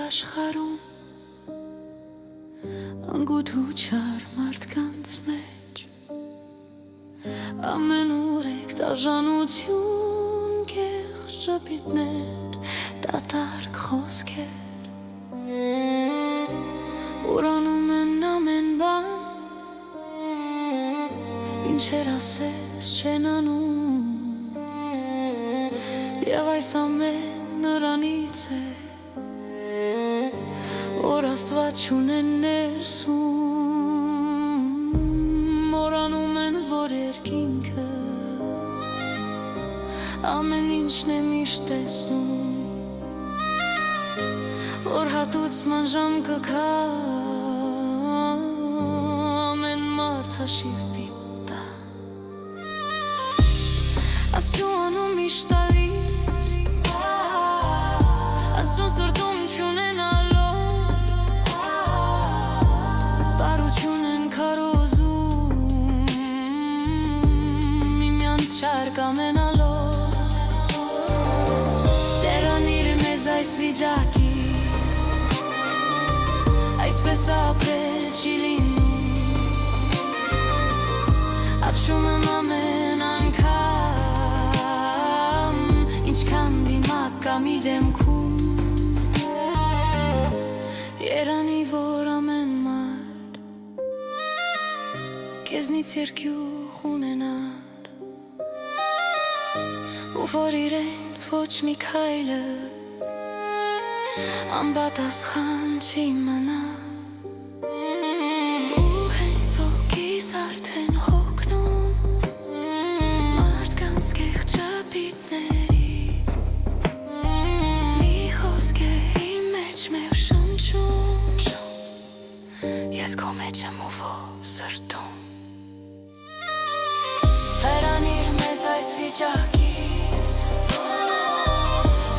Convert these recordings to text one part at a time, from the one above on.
աշխարհում անգութ ու չար մարդկանց մեջ ամենուրեք դաժանություն կեղծ ժպիտներ դատարկ խոսքեր ուրանում են ամեն բան ինչեր ասես չեն անում եւ այս ամեն նրանից է որ Աստված չունեն ներսում մորանում են որ երկինքը ամեն ինչն է միշտ տեսնում որ հատուցման ժամ կգա ամեն մարդ հաշիվ պիտա Աստծու անուն միշտ տալիս Աստծուն սրտում չունենալով բարություն են քարոզում միմյանց շարք ամենալով Տերանիր մեզ այս վիճակից այսպես ապրել չի լինում ապշում եմ ամեն անգամ ինչքան դիմակ կա մի դեմքում երանի որ ամեն մարդ քեզնից երկյուղ ունենար ու որ իրենց ոչ մի քայլը անպատասխան չի մնա ու հենց հոգիս արդեն հոգնում մարդկանց կեղծ ժպիտներից մի խոսք է իմ մեջ մեր շնչում ես քո մեջ եմ ու ո սրտում Հեռանիր մեզ այս վիճակից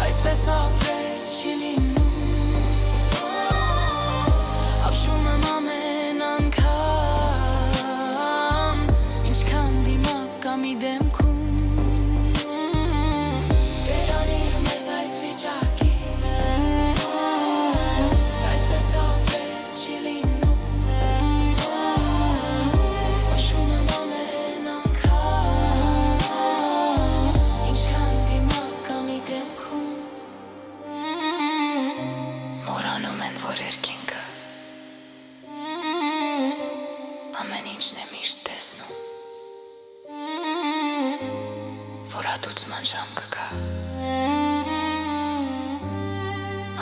այսպես ապրել չի լինում ապշում եմ ամեն անգամ ինչքան դիմակ կա մի դեմքում Հեռանիր մեզ այս վիճակից այսպես ապրել չի լինում ապշում եմ ամեն անգամ ինչքան դիմակ կա մի դեմքում մորանում են որ երկինքը ամեն ինչն է միշտ տեսնում որ հատուցման ժամ կգա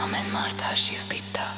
ամեն մարդ հաշիվ պիտա